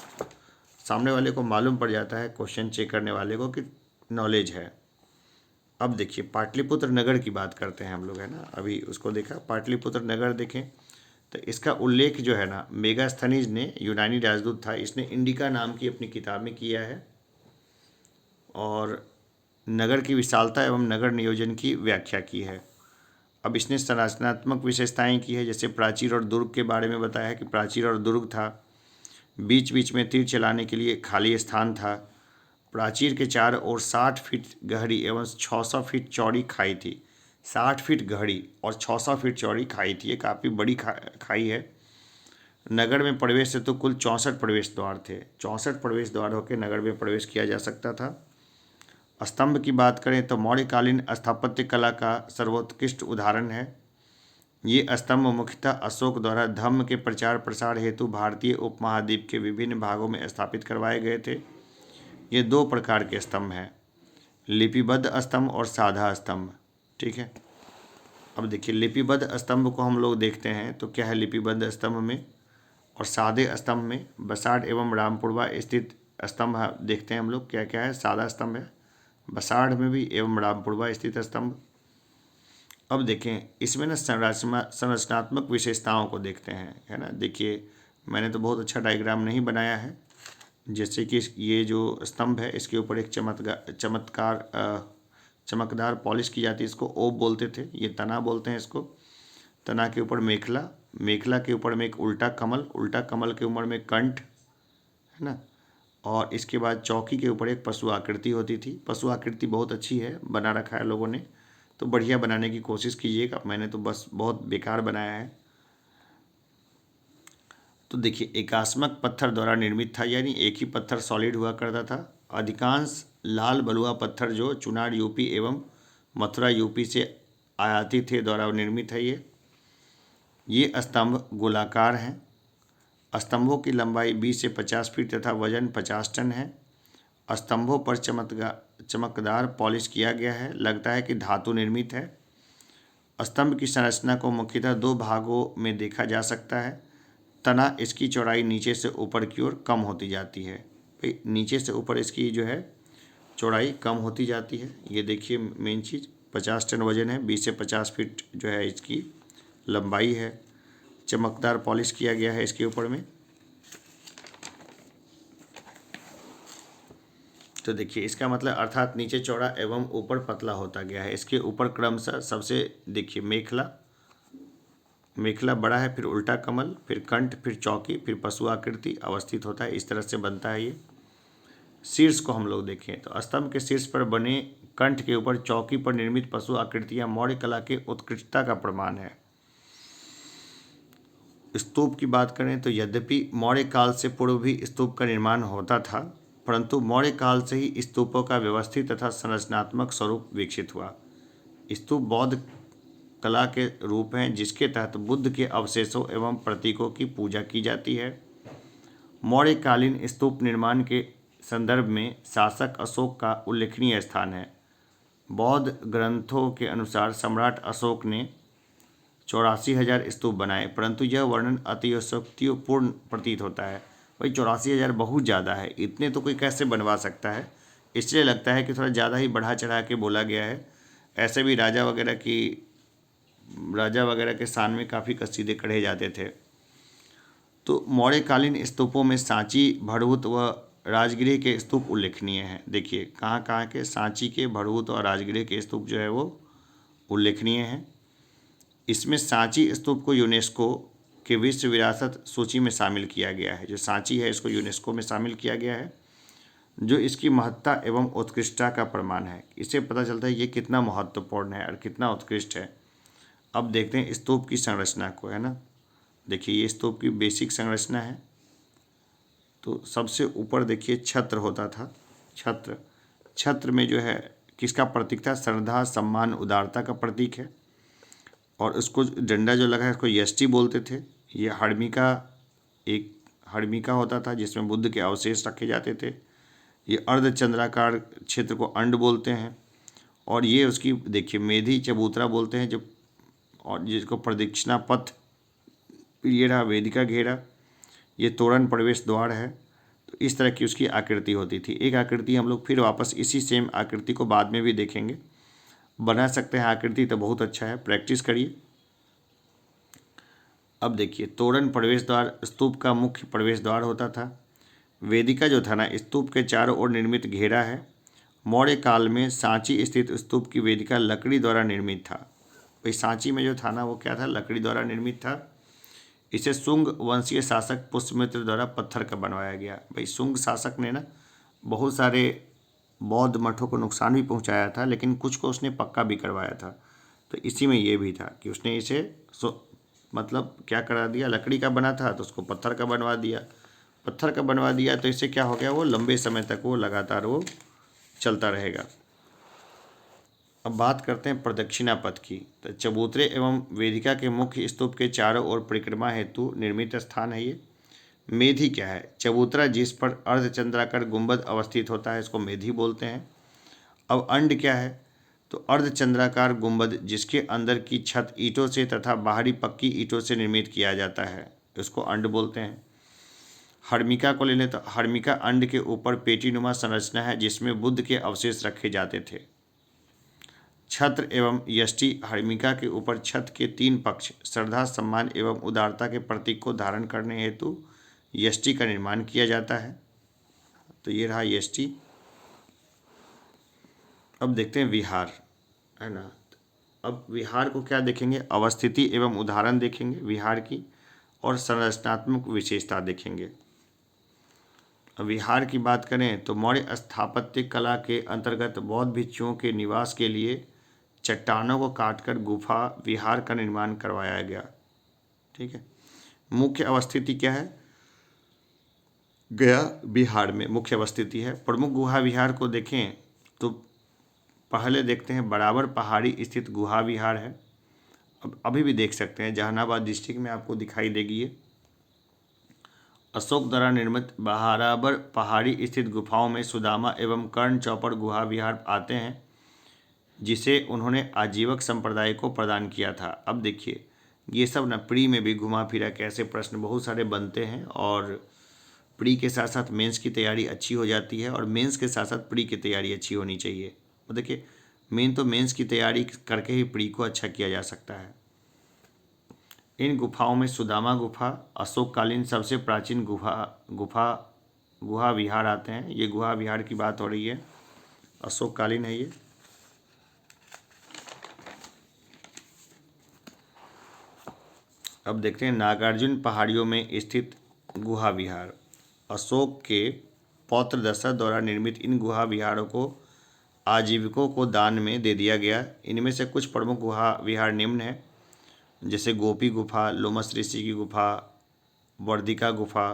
सामने वाले को मालूम पड़ जाता है, क्वेश्चन चेक करने वाले को, कि नॉलेज है। अब देखिए पाटलिपुत्र नगर की बात करते हैं हम लोग, है ना। अभी उसको देखा, पाटलिपुत्र नगर देखें तो इसका उल्लेख जो है ना मेगास्थनीज ने, यूनानी राजदूत था, इसने इंडिका नाम की अपनी किताब में किया है। और नगर की विशालता एवं नगर नियोजन की व्याख्या की है। अब इसने संरचनात्मक विशेषताएं की है, जैसे प्राचीर और दुर्ग के बारे में बताया है कि प्राचीर और दुर्ग था, बीच बीच में तीर चलाने के लिए खाली स्थान था, प्राचीर के चारों ओर 60 फीट गहरी एवं 600 फीट चौड़ी खाई थी। 60 फीट गहरी और 600 फीट चौड़ी खाई थी, ये काफ़ी बड़ी खाई है। नगर में प्रवेश से तो कुल 64 प्रवेश द्वार थे, 64 प्रवेश द्वार होकर नगर में प्रवेश किया जा सकता था। स्तंभ की बात करें तो मौर्यकालीन स्थापत्य कला का सर्वोत्कृष्ट उदाहरण है। ये स्तंभ मुख्यतः अशोक द्वारा धर्म के प्रचार प्रसार हेतु भारतीय उपमहाद्वीप के विभिन्न भागों में स्थापित करवाए गए थे। ये 2 प्रकार के स्तंभ हैं, लिपिबद्ध स्तंभ और साधा स्तंभ। ठीक है। अब देखिए लिपिबद्ध स्तंभ को हम लोग देखते हैं तो क्या है लिपिबद्ध स्तंभ में और सादे स्तंभ में। बसाड़ एवं रामपुरवा स्थित स्तंभ देखते हैं हम लोग, क्या क्या है। सादा स्तंभ है, बसाड़ में भी, एवं रामपुरवा स्थित स्तंभ। अब देखें इसमें ना संरचनात्मक विशेषताओं को देखते हैं, है ना। देखिए मैंने तो बहुत अच्छा डायग्राम नहीं बनाया है। जैसे कि ये जो स्तंभ है इसके ऊपर एक चमकदार पॉलिश की जाती है, इसको ओब बोलते थे, ये तना बोलते हैं इसको। तना के ऊपर मेखला, मेखला के ऊपर में एक उल्टा कमल, उल्टा कमल के ऊपर में कंठ, है ना। और इसके बाद चौकी के ऊपर एक पशु आकृति होती थी। पशु आकृति बहुत अच्छी है, बना रखा है लोगों ने, तो बढ़िया बनाने की कोशिश कीजिएगा। मैंने तो बस बहुत बेकार बनाया है। तो देखिए एकास्मक पत्थर द्वारा निर्मित था, यानी एक ही पत्थर सॉलिड हुआ करता था। अधिकांश लाल बलुआ पत्थर जो चुनार यूपी एवं मथुरा यूपी से आयातित थे द्वारा निर्मित है। ये स्तंभ गोलाकार हैं। स्तंभों की लंबाई 20 से 50 फीट तथा वजन 50 टन है। स्तंभों पर चमकदार पॉलिश किया गया है, लगता है कि धातु निर्मित है। स्तंभ की संरचना को मुख्यतः 2 भागों में देखा जा सकता है। तना, इसकी चौड़ाई नीचे से ऊपर की ओर कम होती जाती है। भाई नीचे से ऊपर इसकी जो है चौड़ाई कम होती जाती है। ये देखिए मेन चीज़, 50 टन वजन है, 20 से 50 फीट जो है इसकी लंबाई है। चमकदार पॉलिश किया गया है इसके ऊपर में। तो देखिए इसका मतलब अर्थात नीचे चौड़ा एवं ऊपर पतला होता गया है। इसके ऊपर क्रमशः सबसे देखिए मेखला बड़ा है, फिर उल्टा कमल, फिर कंठ, फिर चौकी, फिर पशु आकृति अवस्थित होता है। इस तरह से बनता है ये। शीर्ष को हम लोग देखें तो स्तंभ के शीर्ष पर बने कंठ के ऊपर चौकी पर निर्मित पशु आकृतियां मौर्य कला के उत्कृष्टता का प्रमाण है। स्तूप की बात करें तो यद्यपि मौर्य काल से पूर्व भी स्तूप का निर्माण होता था, परंतु मौर्य काल से ही स्तूपों का व्यवस्थित तथा संरचनात्मक स्वरूप विकसित हुआ। स्तूप बौद्ध कला के रूप हैं जिसके तहत बुद्ध के अवशेषों एवं प्रतीकों की पूजा की जाती है। मौर्यकालीन स्तूप निर्माण के संदर्भ में शासक अशोक का उल्लेखनीय स्थान है। बौद्ध ग्रंथों के अनुसार सम्राट अशोक ने 84,000 स्तूप बनाए, परंतु यह वर्णन अतिशयोक्तिपूर्ण प्रतीत होता है। भाई 84,000 बहुत ज़्यादा है, इतने तो कोई कैसे बनवा सकता है, इसलिए लगता है कि थोड़ा ज़्यादा ही बढ़ा चढ़ा के बोला गया है। ऐसे भी राजा वगैरह के शान में काफ़ी कसीदे कढ़े जाते थे। तो मौर्यकालीन स्तूपों में सांची, भड़भूत व राजगृह के स्तूप उल्लेखनीय हैं। देखिए कहाँ कहाँ के सांची के, भड़भूत और राजगृह के स्तूप जो है वो उल्लेखनीय हैं। इसमें सांची स्तूप को यूनेस्को के विश्व विरासत सूची में शामिल किया गया है। जो सांची है इसको यूनेस्को में शामिल किया गया है, जो इसकी महत्ता एवं उत्कृष्टता का प्रमाण है। इससे पता चलता है ये कितना महत्वपूर्ण है और कितना उत्कृष्ट है। अब देखते हैं स्तूप की संरचना को, है ना। देखिए ये स्तूप की बेसिक संरचना है। तो सबसे ऊपर देखिए छत्र होता था। छत्र में जो है किसका प्रतीक था? श्रद्धा, सम्मान, उदारता का प्रतीक है। और उसको डंडा जो लगा है उसको यष्टि बोलते थे। ये हड़मिका होता था जिसमें बुद्ध के अवशेष रखे जाते थे। ये अर्धचंद्राकार क्षेत्र को अंड बोलते हैं। और ये उसकी देखिए मेधी चबूतरा बोलते हैं, जो और जिसको प्रदक्षिणा पथ, ये रहा वेदिका घेरा, ये तोरण प्रवेश द्वार है। तो इस तरह की उसकी आकृति होती थी। एक आकृति हम लोग फिर वापस इसी सेम आकृति को बाद में भी देखेंगे, बना सकते हैं आकृति, तो बहुत अच्छा है, प्रैक्टिस करिए। अब देखिए तोरण प्रवेश द्वार स्तूप का मुख्य प्रवेश द्वार होता था। वेदिका जो था ना, स्तूप के चारों ओर निर्मित घेरा है। मौर्य काल में सांची स्थित स्तूप की वेदिका लकड़ी द्वारा निर्मित था। भाई सांची में जो था ना वो क्या था? लकड़ी द्वारा निर्मित था। इसे शुंग वंशीय शासक पुष्यमित्र द्वारा पत्थर का बनवाया गया। भाई शुंग शासक ने ना बहुत सारे बौद्ध मठों को नुकसान भी पहुंचाया था, लेकिन कुछ को उसने पक्का भी करवाया था। तो इसी में ये भी था कि उसने इसे मतलब क्या करा दिया, लकड़ी का बना था तो उसको पत्थर का बनवा दिया। तो इससे क्या हो गया, वो लंबे समय तक वो लगातार वो चलता रहेगा। अब बात करते हैं प्रदक्षिणा पथ की। तो चबूतरे एवं वेदिका के मुख्य स्तूप के चारों ओर परिक्रमा हेतु निर्मित स्थान है ये। मेधी क्या है? चबूतरा जिस पर अर्धचंद्राकार गुंबद अवस्थित होता है इसको मेधी बोलते हैं। अब अंड क्या है? तो अर्धचंद्राकार गुंबद जिसके अंदर की छत ईंटों से तथा बाहरी पक्की ईंटों से निर्मित किया जाता है, इसको अंड बोलते हैं। हर्मिका को ले लें तो हर्मिका अंड के ऊपर पेटीनुमा संरचना है जिसमें बुद्ध के अवशेष रखे जाते थे। छत्र एवं यष्टि हर्मिका के ऊपर छत के 3 पक्ष श्रद्धा, सम्मान एवं उदारता के प्रतीक को धारण करने हेतु यष्टि का निर्माण किया जाता है। तो ये रहा यष्टि। अब देखते हैं विहार, है ना। अब विहार को क्या देखेंगे? अवस्थिति एवं उदाहरण देखेंगे विहार की, और संरचनात्मक विशेषता देखेंगे। अब विहार की बात करें तो मौर्य स्थापत्य कला के अंतर्गत बौद्ध भिक्षुओं के निवास के लिए चट्टानों को काटकर गुफा विहार का निर्माण करवाया गया। ठीक है। मुख्य अवस्थिति क्या है? गया बिहार में मुख्य अवस्थिति है। प्रमुख गुहा विहार को देखें तो पहले देखते हैं बराबर पहाड़ी स्थित गुहा विहार है। अब अभी भी देख सकते हैं, जहानाबाद डिस्ट्रिक्ट में आपको दिखाई देगी ये। अशोक द्वारा निर्मित बराबर पहाड़ी स्थित गुफाओं में सुदामा एवं कर्ण चौपड़ गुहा विहार आते हैं, जिसे उन्होंने आजीवक संप्रदाय को प्रदान किया था। अब देखिए ये सब ना प्री में भी घुमा फिरा के ऐसे प्रश्न बहुत सारे बनते हैं, और प्री के साथ साथ मेंस की तैयारी अच्छी हो जाती है, और मेंस के साथ साथ प्री की तैयारी अच्छी होनी चाहिए। तो देखिए मेन तो मेंस की तैयारी करके ही प्री को अच्छा किया जा सकता है। इन गुफाओं में सुदामा गुफा अशोककालीन सबसे प्राचीन गुहा विहार आते हैं। ये गुहा विहार की बात हो रही है, अशोककालीन है ये। अब देखते हैं नागार्जुन पहाड़ियों में स्थित गुहा विहार। अशोक के पौत्र दशरथ द्वारा निर्मित इन गुहा विहारों को आजीविकों को दान में दे दिया गया। इनमें से कुछ प्रमुख गुहा विहार निम्न है, जैसे गोपी गुफा, लोमस ऋषि की गुफा, वर्धिका गुफा।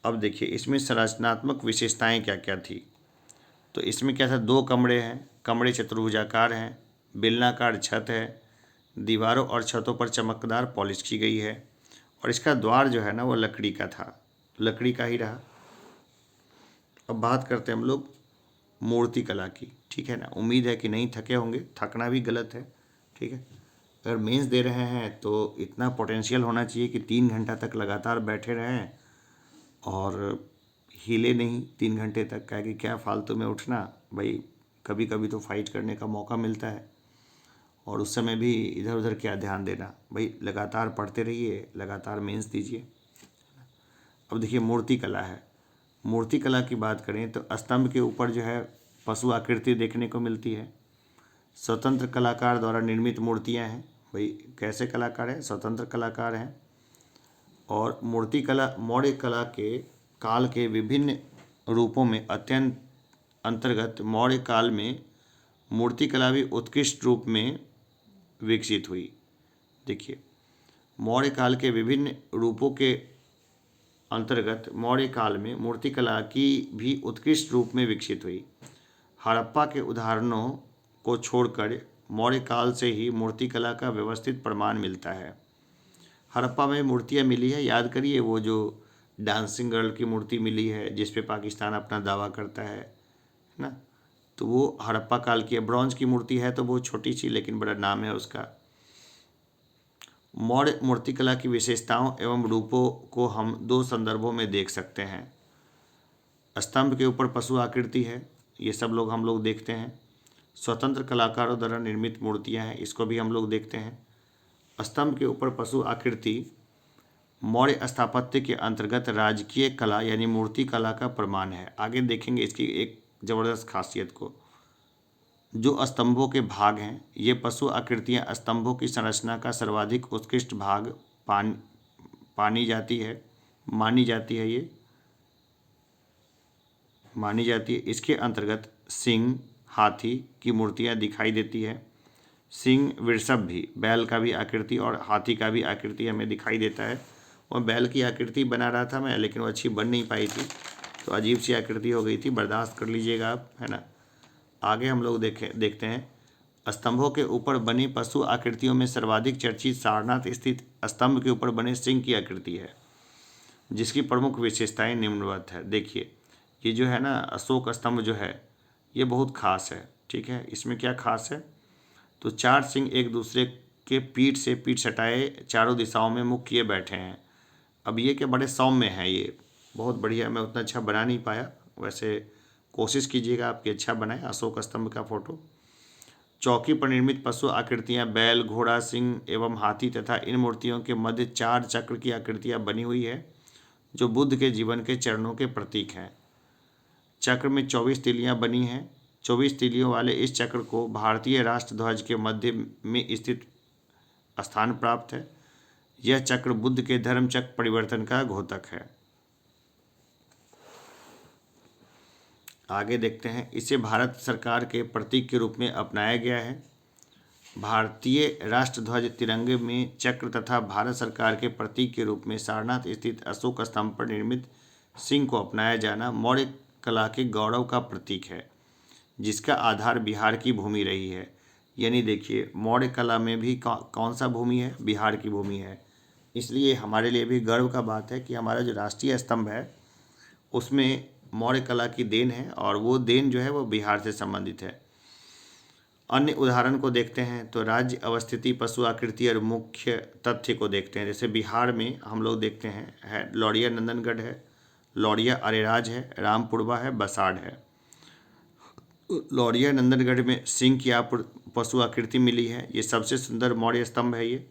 अब देखिए इसमें संरचनात्मक विशेषताएं क्या क्या थी। तो इसमें क्या था? 2 कमरे हैं, कमरे चतुर्भुजाकार हैं, बेलनाकार छत है, दीवारों और छतों पर चमकदार पॉलिश की गई है, और इसका द्वार जो है ना वो लकड़ी का था, लकड़ी का ही रहा। अब बात करते हैं हम लोग मूर्ति कला की, ठीक है ना। उम्मीद है कि नहीं थके होंगे, थकना भी गलत है, ठीक है। अगर मेंस दे रहे हैं तो इतना पोटेंशियल होना चाहिए कि 3 घंटा तक लगातार बैठे रहें और हिले नहीं 3 घंटे तक। क्या कि क्या फालतू में उठना, भाई कभी कभी तो फाइट करने का मौका मिलता है, और उस समय भी इधर उधर क्या ध्यान देना। भाई लगातार पढ़ते रहिए, लगातार मेंस दीजिए। अब देखिए मूर्ति कला है। मूर्ति कला की बात करें तो स्तंभ के ऊपर जो है पशु आकृति देखने को मिलती है। स्वतंत्र कलाकार द्वारा निर्मित मूर्तियां हैं। भाई कैसे कलाकार हैं? स्वतंत्र कलाकार हैं। और मूर्ति कला मौर्य कला के काल के विभिन्न रूपों में अत्यंत अंतर्गत मौर्य काल में मूर्ति कला भी उत्कृष्ट रूप में विकसित हुई। देखिए मौर्य काल के विभिन्न रूपों के अंतर्गत मौर्य काल में मूर्ति कला की भी उत्कृष्ट रूप में विकसित हुई। हड़प्पा के उदाहरणों को छोड़कर मौर्य काल से ही मूर्ति कला का व्यवस्थित प्रमाण मिलता है। हड़प्पा में मूर्तियाँ मिली है, याद करिए वो जो डांसिंग गर्ल की मूर्ति मिली है जिस पे पाकिस्तान अपना दावा करता है ना, तो वो हड़प्पा काल की है। ब्रॉन्ज की मूर्ति है तो बहुत छोटी सी, लेकिन बड़ा नाम है उसका। मौर्य मूर्तिकला की विशेषताओं एवं रूपों को हम दो संदर्भों में देख सकते हैं। स्तंभ के ऊपर पशु आकृति है, ये सब लोग हम लोग देखते हैं। स्वतंत्र कलाकारों द्वारा निर्मित मूर्तियां हैं, इसको भी हम लोग देखते हैं। स्तंभ के ऊपर पशु आकृति मौर्य स्थापत्य के अंतर्गत राजकीय कला यानी मूर्ति कला का प्रमाण है। आगे देखेंगे इसकी एक ज़बरदस्त खासियत को। जो स्तंभों के भाग हैं, ये पशु आकृतियां स्तंभों की संरचना का सर्वाधिक उत्कृष्ट भाग मानी जाती है। ये मानी जाती है। इसके अंतर्गत सिंह, हाथी की मूर्तियां दिखाई देती है। सिंह, वृषभ भी, बैल का भी आकृति और हाथी का भी आकृति हमें दिखाई देता है। और बैल की आकृति बना रहा था मैं, लेकिन वो अच्छी बन नहीं पाई थी, तो अजीब सी आकृति हो गई थी, बर्दाश्त कर लीजिएगा आप, है ना। आगे हम लोग देखते हैं स्तंभों के ऊपर बनी पशु आकृतियों में सर्वाधिक चर्चित सारनाथ स्थित स्तंभ के ऊपर बने सिंह की आकृति है, जिसकी प्रमुख विशेषताएं निम्नवत है। देखिए ये जो है ना अशोक स्तंभ जो है ये बहुत खास है, ठीक है। इसमें क्या खास है? तो 4 सिंह एक दूसरे के पीठ से पीठ सटाए चारों दिशाओं में मुख किए बैठे हैं। अब ये क्या बड़े सौम्य हैं, ये बहुत बढ़िया। मैं उतना अच्छा बना नहीं पाया, वैसे कोशिश कीजिएगा आपकी अच्छा बनाए अशोक स्तंभ का फोटो। चौकी पर निर्मित पशु आकृतियां बैल, घोड़ा, सिंह एवं हाथी तथा इन मूर्तियों के मध्य 4 चक्र की आकृतियां बनी हुई है, जो बुद्ध के जीवन के चरणों के प्रतीक हैं। चक्र में 24 तिलियां बनी हैं। 24 तिलियों वाले इस चक्र को भारतीय राष्ट्रध्वज के मध्य में स्थित स्थान प्राप्त है। यह चक्र बुद्ध के धर्म चक्र परिवर्तन का घोतक है। आगे देखते हैं, इसे भारत सरकार के प्रतीक के रूप में अपनाया गया है। भारतीय राष्ट्रध्वज तिरंगे में चक्र तथा भारत सरकार के प्रतीक के रूप में सारनाथ स्थित अशोक स्तंभ पर निर्मित सिंह को अपनाया जाना मौर्य कला के गौरव का प्रतीक है, जिसका आधार बिहार की भूमि रही है। यानी देखिए मौर्य कला में भी कौन सा भूमि है? बिहार की भूमि है। इसलिए हमारे लिए भी गर्व का बात है कि हमारा जो राष्ट्रीय स्तंभ है उसमें मौर्य कला की देन है, और वो देन जो है वो बिहार से संबंधित है। अन्य उदाहरण को देखते हैं तो राज्य अवस्थिति, पशु आकृति और मुख्य तथ्य को देखते हैं। जैसे बिहार में हम लोग देखते हैं है लौरिया नंदनगढ़ है, लौरिया अरेराज है, रामपुरवा है, बसाड़ है। लौरिया नंदनगढ़ में सिंह की पशु आकृति मिली है, ये सबसे सुंदर मौर्य स्तंभ है ये।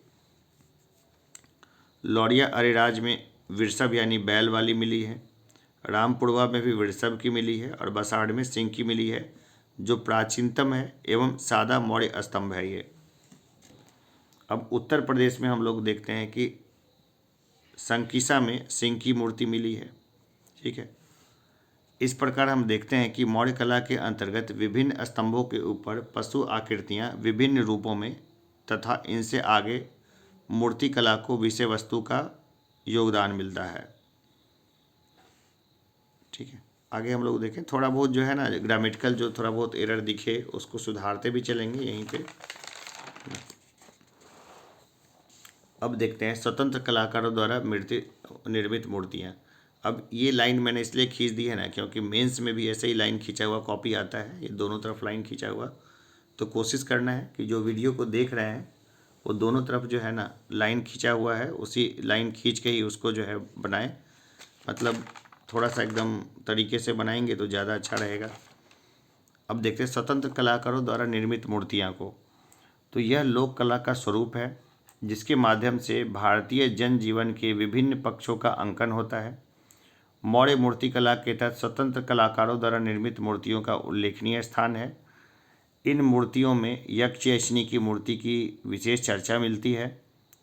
लौरिया अरेराज में वृषभ यानी बैल वाली मिली है। रामपुरवा में भी वृषभ की मिली है, और बसाड़ में सिंह की मिली है, जो प्राचीनतम है एवं सादा मौर्य स्तंभ है ये। अब उत्तर प्रदेश में हम लोग देखते हैं कि संकिसा में सिंह की मूर्ति मिली है, ठीक है। इस प्रकार हम देखते हैं कि मौर्य कला के अंतर्गत विभिन्न स्तंभों के ऊपर पशु आकृतियां विभिन्न रूपों में तथा इनसे आगे मूर्ति कला को विषय वस्तु का योगदान मिलता है, ठीक है। आगे हम लोग देखें, थोड़ा बहुत जो है ना ग्रामेटिकल जो थोड़ा बहुत एरर दिखे उसको सुधारते भी चलेंगे यहीं पे। अब देखते हैं स्वतंत्र कलाकारों द्वारा निर्मित मूर्तियाँ। अब ये लाइन मैंने इसलिए खींच दी है ना, क्योंकि मेंस में भी ऐसे ही लाइन खींचा हुआ कॉपी आता है, ये दोनों तरफ लाइन खींचा हुआ। तो कोशिश करना है कि जो वीडियो को देख रहे हैं वो दोनों तरफ जो है ना लाइन खींचा हुआ है, उसी लाइन खींच के ही उसको जो है बनाएं। मतलब थोड़ा सा एकदम तरीके से बनाएंगे तो ज़्यादा अच्छा रहेगा। अब देखते हैं स्वतंत्र कलाकारों द्वारा निर्मित मूर्तियाँ को। तो यह लोक कला का स्वरूप है जिसके माध्यम से भारतीय जनजीवन के विभिन्न पक्षों का अंकन होता है। मौर्य मूर्तिकला के तहत स्वतंत्र कलाकारों द्वारा निर्मित मूर्तियों का उल्लेखनीय स्थान है। इन मूर्तियों में यक्षयक्षिणी की मूर्ति की विशेष चर्चा मिलती है,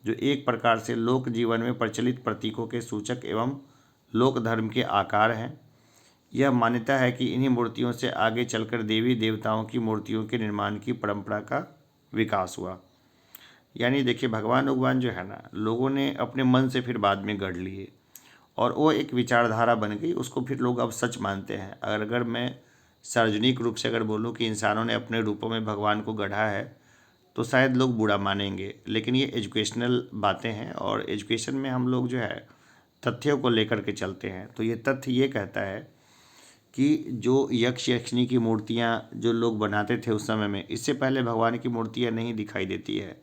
जो एक प्रकार से लोक जीवन में प्रचलित प्रतीकों के सूचक एवं लोक धर्म के आकार हैं। यह मान्यता है कि इन्हीं मूर्तियों से आगे चलकर देवी देवताओं की मूर्तियों के निर्माण की परंपरा का विकास हुआ। यानी देखिए, भगवान भगवान जो है ना, लोगों ने अपने मन से फिर बाद में गढ़ लिए और वो एक विचारधारा बन गई, उसको फिर लोग अब सच मानते हैं। अगर मैं सार्वजनिक रूप से अगर बोलूँ कि इंसानों ने अपने रूपों में भगवान को गढ़ा है तो शायद लोग बुरा मानेंगे, लेकिन ये एजुकेशनल बातें हैं और एजुकेशन में हम लोग जो है तथ्यों को लेकर के चलते हैं। तो ये तथ्य ये कहता है कि जो यक्ष यक्षिणी की मूर्तियाँ जो लोग बनाते थे उस समय में, इससे पहले भगवान की मूर्तियाँ नहीं दिखाई देती है।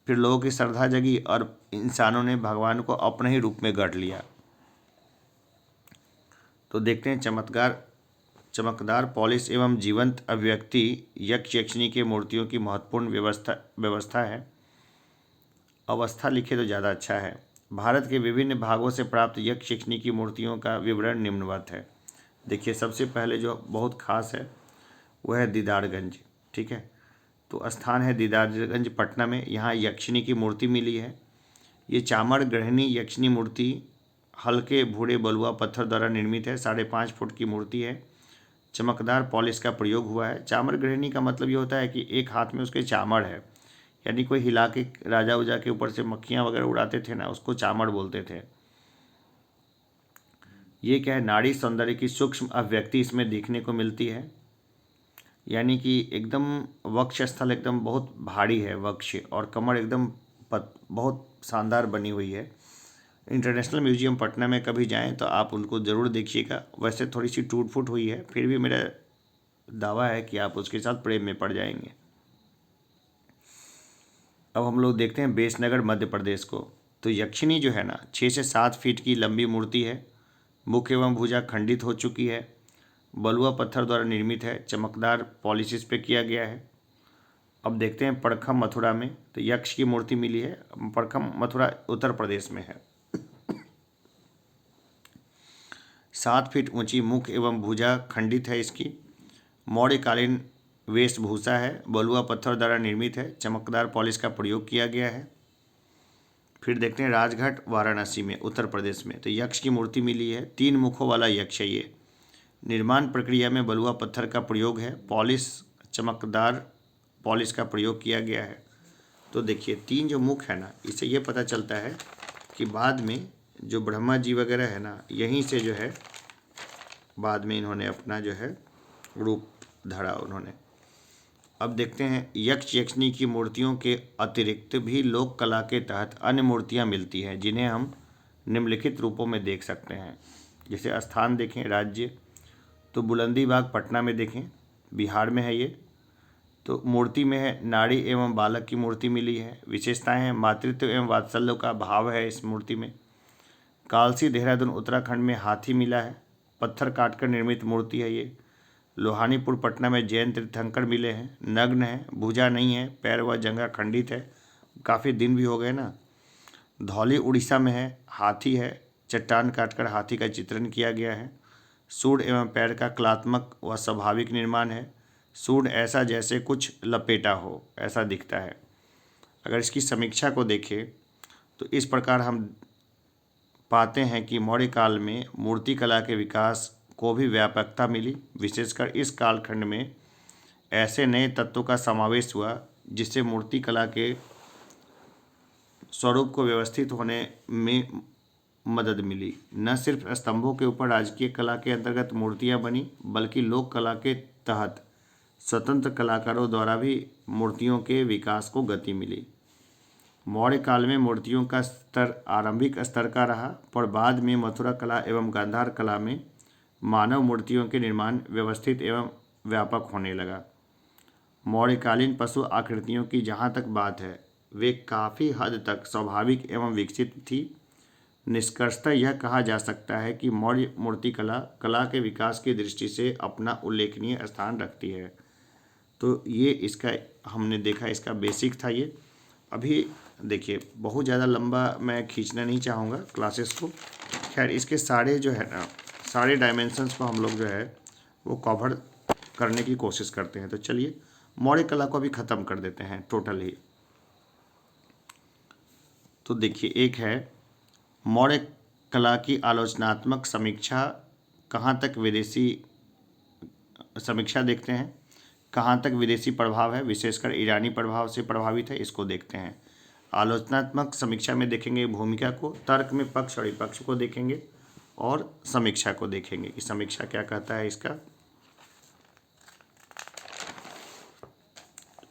फिर लोगों की श्रद्धा जगी और इंसानों ने भगवान को अपने ही रूप में गढ़ लिया। तो देखते हैं चमकदार पॉलिश एवं जीवंत अभिव्यक्ति यक्ष यक्षिणी के मूर्तियों की महत्वपूर्ण व्यवस्था है। अवस्था लिखे तो ज़्यादा अच्छा है। भारत के विभिन्न भागों से प्राप्त यक्ष यक्षिणी की मूर्तियों का विवरण निम्नवत है। देखिए, सबसे पहले जो बहुत खास है वह है दीदारगंज। ठीक है, तो स्थान है दीदारगंज पटना में। यहाँ यक्षिणी की मूर्ति मिली है। ये चामड़ गृहिणी यक्षिणी मूर्ति हल्के भूरे बलुआ पत्थर द्वारा निर्मित है। 5.5 फुट की मूर्ति है। चमकदार पॉलिश का प्रयोग हुआ है। चामड़ गृहिणी का मतलब ये होता है कि एक हाथ में उसके चामड़ है, यानी कोई हिला के राजा उजा के ऊपर से मक्खियाँ वगैरह उड़ाते थे ना, उसको चामड़ बोलते थे। ये क्या है, नाड़ी सौंदर्य की सूक्ष्म अभिव्यक्ति इसमें देखने को मिलती है। यानी कि एकदम वक्ष स्थल एकदम बहुत भारी है वक्ष, और कमर एकदम बहुत शानदार बनी हुई है। इंटरनेशनल म्यूजियम पटना में कभी जाएं तो आप उनको ज़रूर देखिएगा। वैसे थोड़ी सी टूट फूट हुई है, फिर भी मेरा दावा है कि आप उसके साथ प्रेम में पड़ जाएंगे। अब हम लोग देखते हैं बेसनगर मध्य प्रदेश को। तो यक्षिणी जो है ना 6 से 7 फीट की लंबी मूर्ति है। मुख एवं भुजा खंडित हो चुकी है। बलुआ पत्थर द्वारा निर्मित है। चमकदार पॉलिश इस पे किया गया है। अब देखते हैं पड़खम मथुरा में। तो यक्ष की मूर्ति मिली है। पड़खम मथुरा उत्तर प्रदेश में है। 7 फीट ऊंची मुख एवं भुजा खंडित है इसकी। मौर्यकालीन वेशभूषा है। बलुआ पत्थर द्वारा निर्मित है। चमकदार पॉलिश का प्रयोग किया गया है। फिर देखते हैं राजघाट वाराणसी में उत्तर प्रदेश में। तो यक्ष की मूर्ति मिली है। 3 मुखों वाला यक्ष है ये। निर्माण प्रक्रिया में बलुआ पत्थर का प्रयोग है। चमकदार पॉलिश का प्रयोग किया गया है। तो देखिए 3 जो मुख है ना, इससे ये पता चलता है कि बाद में जो ब्रह्मा जी वगैरह है ना, यहीं से जो है बाद में इन्होंने अपना जो है रूप धरा उन्होंने। अब देखते हैं यक्ष यक्षिणी की मूर्तियों के अतिरिक्त भी लोक कला के तहत अन्य मूर्तियां मिलती हैं, जिन्हें हम निम्नलिखित रूपों में देख सकते हैं। जैसे स्थान देखें, राज्य तो बुलंदी बाग पटना में देखें, बिहार में है ये। तो मूर्ति में है नारी एवं बालक की मूर्ति मिली है। विशेषताएं हैं, मातृत्व एवं वात्सल्य का भाव है इस मूर्ति में। कालसी देहरादून उत्तराखंड में हाथी मिला है। पत्थर काटकर निर्मित मूर्ति है ये। लोहानीपुर पटना में जैन तीर्थंकर मिले हैं। नग्न है, भुजा नहीं है, पैर व जंघा खंडित है। काफ़ी दिन भी हो गए ना। धौली उड़ीसा में है, हाथी है। चट्टान काटकर हाथी का चित्रण किया गया है। सूंड एवं पैर का कलात्मक व स्वाभाविक निर्माण है। सूंड ऐसा जैसे कुछ लपेटा हो, ऐसा दिखता है। अगर इसकी समीक्षा को देखें तो इस प्रकार हम पाते हैं कि मौर्य काल में मूर्ति कला के विकास को भी व्यापकता मिली। विशेषकर इस कालखंड में ऐसे नए तत्वों का समावेश हुआ जिससे मूर्ति कला के स्वरूप को व्यवस्थित होने में मदद मिली। न सिर्फ स्तंभों के ऊपर राजकीय कला के अंतर्गत मूर्तियां बनी, बल्कि लोक कला के तहत स्वतंत्र कलाकारों द्वारा भी मूर्तियों के विकास को गति मिली। मौर्य काल में मूर्तियों का स्तर आरंभिक स्तर का रहा, पर बाद में मथुरा कला एवं गांधार कला में मानव मूर्तियों के निर्माण व्यवस्थित एवं व्यापक होने लगा। मौर्यकालीन पशु आकृतियों की जहाँ तक बात है, वे काफ़ी हद तक स्वाभाविक एवं विकसित थी। निष्कर्षतः यह कहा जा सकता है कि मौर्य मूर्तिकला कला के विकास की दृष्टि से अपना उल्लेखनीय स्थान रखती है। तो ये इसका हमने देखा, इसका बेसिक था ये। अभी देखिए, बहुत ज़्यादा लंबा मैं खींचना नहीं चाहूँगा क्लासेस को। खैर, इसके सारे जो है ना, सारे डायमेंशंस को हम लोग जो है वो कवर करने की कोशिश करते हैं। तो चलिए मौर्य कला को अभी ख़त्म कर देते हैं टोटल ही। तो देखिए, एक है मौर्य कला की आलोचनात्मक समीक्षा। कहाँ तक विदेशी समीक्षा देखते हैं, कहाँ तक विदेशी प्रभाव है, विशेषकर ईरानी प्रभाव से प्रभावित है, इसको देखते हैं। आलोचनात्मक समीक्षा में देखेंगे भूमिका को, तर्क में पक्ष और विपक्ष को देखेंगे, और समीक्षा को देखेंगे कि समीक्षा क्या कहता है इसका।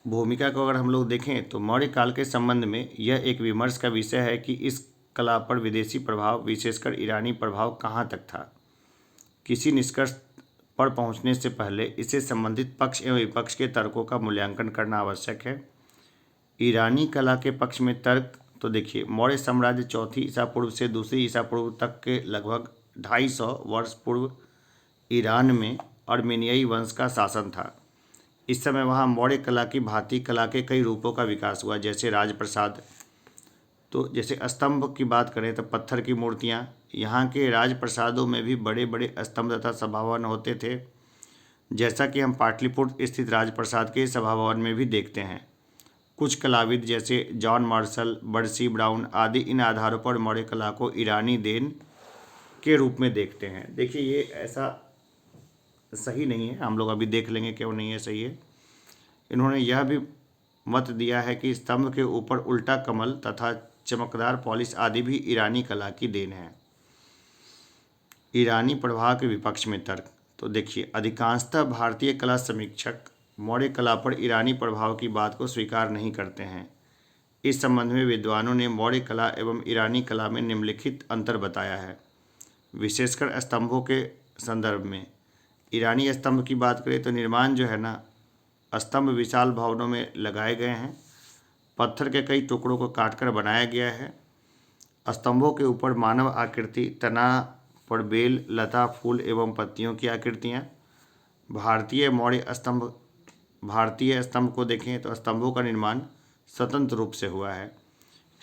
भूमिका को अगर हम लोग देखें तो मौर्य काल के संबंध में यह एक विमर्श का विषय है कि इस कला पर विदेशी प्रभाव, विशेषकर ईरानी प्रभाव कहाँ तक था। किसी निष्कर्ष पर पहुँचने से पहले इससे संबंधित पक्ष एवं विपक्ष के तर्कों का मूल्यांकन करना आवश्यक है। ईरानी कला के पक्ष में तर्क, तो देखिए, मौर्य साम्राज्य चौथी ईसा पूर्व से दूसरी ईसा पूर्व तक के लगभग 250 वर्ष पूर्व ईरान में अर्मेनियाई वंश का शासन था। इस समय वहाँ मौर्य कला की भांति कला के कई रूपों का विकास हुआ, जैसे राजप्रसाद। तो जैसे स्तंभ की बात करें तो पत्थर की मूर्तियाँ, यहाँ के राजप्रसादों में भी बड़े बड़े स्तंभ तथा सभाभवन होते थे, जैसा कि हम पाटलिपुत्र स्थित राजप्रसाद के सभाभवन में भी देखते हैं। कुछ कलाविद जैसे जॉन मार्शल, बर्सी ब्राउन आदि इन आधारों पर मौर्य कला को ईरानी देन के रूप में देखते हैं। देखिए, ये ऐसा सही नहीं है, हम लोग अभी देख लेंगे क्यों नहीं है सही है। इन्होंने यह भी मत दिया है कि स्तंभ के ऊपर उल्टा कमल तथा चमकदार पॉलिश आदि भी ईरानी कला की देन है। ईरानी प्रभाव के विपक्ष में तर्क, तो देखिए, अधिकांशतः भारतीय कला समीक्षक मौर्य कला पर ईरानी प्रभाव की बात को स्वीकार नहीं करते हैं। इस संबंध में विद्वानों ने मौर्य कला एवं ईरानी कला में निम्नलिखित अंतर बताया है, विशेषकर स्तंभों के संदर्भ में। ईरानी स्तंभ की बात करें तो निर्माण जो है ना, स्तंभ विशाल भवनों में लगाए गए हैं, पत्थर के कई टुकड़ों को काटकर बनाया गया है। स्तंभों के ऊपर मानव आकृति, तना पर बेल, लता, फूल एवं पत्तियों की आकृतियाँ। भारतीय स्तंभ को देखें तो स्तंभों का निर्माण स्वतंत्र रूप से हुआ है,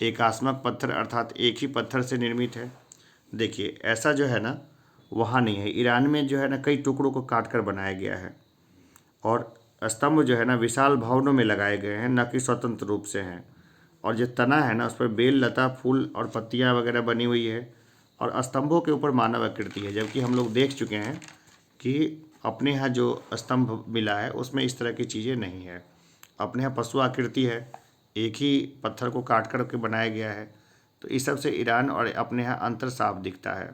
एकात्मक पत्थर अर्थात एक ही पत्थर से निर्मित है। देखिए, ऐसा जो है ना वहाँ नहीं है। ईरान में जो है ना कई टुकड़ों को काटकर बनाया गया है, और स्तंभ जो है ना विशाल भवनों में लगाए गए हैं, न कि स्वतंत्र रूप से हैं। और जो तना है ना उस पर बेल, लता, फूल और पत्तियाँ वगैरह बनी हुई है, और स्तंभों के ऊपर मानव आकृति है। जबकि हम लोग देख चुके हैं कि अपने यहाँ जो स्तंभ मिला है उसमें इस तरह की चीज़ें नहीं है। अपने यहाँ पशु आकृति है, एक ही पत्थर को काट कर के बनाया गया है। तो इस सब से ईरान और अपने यहाँ अंतर साफ दिखता है।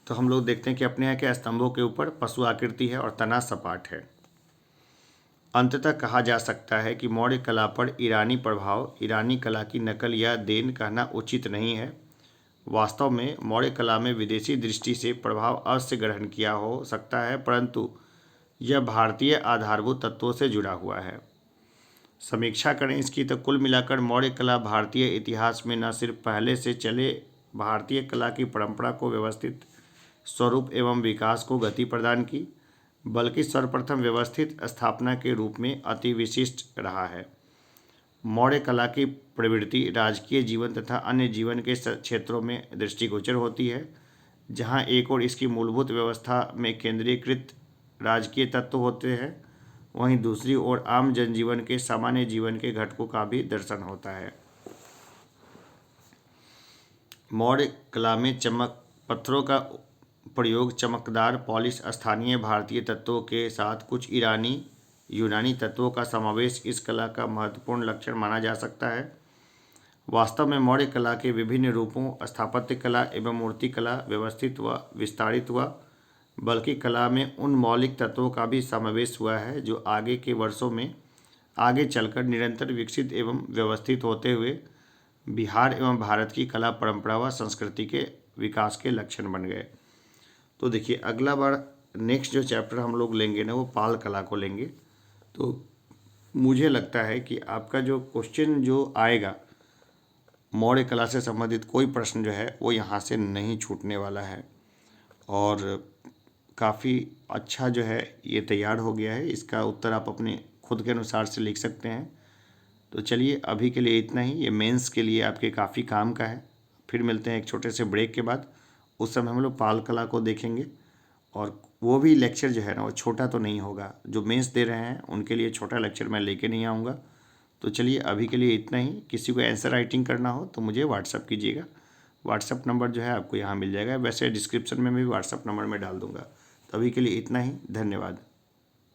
तो हम लोग देखते हैं कि अपने यहाँ के स्तंभों के ऊपर पशु आकृति है और तना सपाट है। अंततः कहा जा सकता है कि मौर्य कला पर ईरानी प्रभाव, ईरानी कला की नकल या देन कहना उचित नहीं है। वास्तव में मौर्य कला में विदेशी दृष्टि से प्रभाव अवश्य ग्रहण किया हो सकता है, परंतु यह भारतीय आधारभूत तत्वों से जुड़ा हुआ है। समीक्षा करें इसकी तो कुल मिलाकर मौर्य कला भारतीय इतिहास में न सिर्फ पहले से चले भारतीय कला की परंपरा को व्यवस्थित स्वरूप एवं विकास को गति प्रदान की, बल्कि सर्वप्रथम व्यवस्थित स्थापना के रूप में अति विशिष्ट रहा है। मौर्य कला की प्रवृत्ति राजकीय जीवन तथा अन्य जीवन के क्षेत्रों में दृष्टिगोचर होती है, जहाँ एक ओर इसकी मूलभूत व्यवस्था में केंद्रीकृत राजकीय तत्व होते हैं, वहीं दूसरी ओर आम जनजीवन के सामान्य जीवन के घटकों का भी दर्शन होता है। मौर्य कला में पत्थरों का प्रयोग, चमकदार पॉलिश, स्थानीय भारतीय तत्वों के साथ कुछ यूनानी तत्वों का समावेश इस कला का महत्वपूर्ण लक्षण माना जा सकता है। वास्तव में मौर्य कला के विभिन्न रूपों, स्थापत्य कला एवं मूर्ति कला व्यवस्थित व विस्तारित हुआ, बल्कि कला में उन मौलिक तत्वों का भी समावेश हुआ है जो आगे के वर्षों में आगे चलकर निरंतर विकसित एवं व्यवस्थित होते हुए बिहार एवं भारत की कला परंपरा व संस्कृति के विकास के लक्षण बन गए। तो देखिए अगला बार नेक्स्ट जो चैप्टर हम लोग लेंगे ना वो पाल कला को लेंगे। तो मुझे लगता है कि आपका जो क्वेश्चन जो आएगा मौर्य कला से संबंधित कोई प्रश्न जो है वो यहाँ से नहीं छूटने वाला है और काफ़ी अच्छा जो है ये तैयार हो गया है। इसका उत्तर आप अपने खुद के अनुसार से लिख सकते हैं। तो चलिए अभी के लिए इतना ही। ये मेंस के लिए आपके काफ़ी काम का है। फिर मिलते हैं एक छोटे से ब्रेक के बाद। उस समय हम लोग पाल कला को देखेंगे और वो भी लेक्चर जो है ना वो छोटा तो नहीं होगा। जो मेंस दे रहे हैं उनके लिए छोटा लेक्चर मैं लेके नहीं आऊँगा। तो चलिए अभी के लिए इतना ही। किसी को आंसर राइटिंग करना हो तो मुझे व्हाट्सअप कीजिएगा। व्हाट्सअप नंबर जो है आपको यहाँ मिल जाएगा। वैसे डिस्क्रिप्शन में भी व्हाट्सअप नंबर मैं डाल दूँगा। तो अभी के लिए इतना ही। धन्यवाद।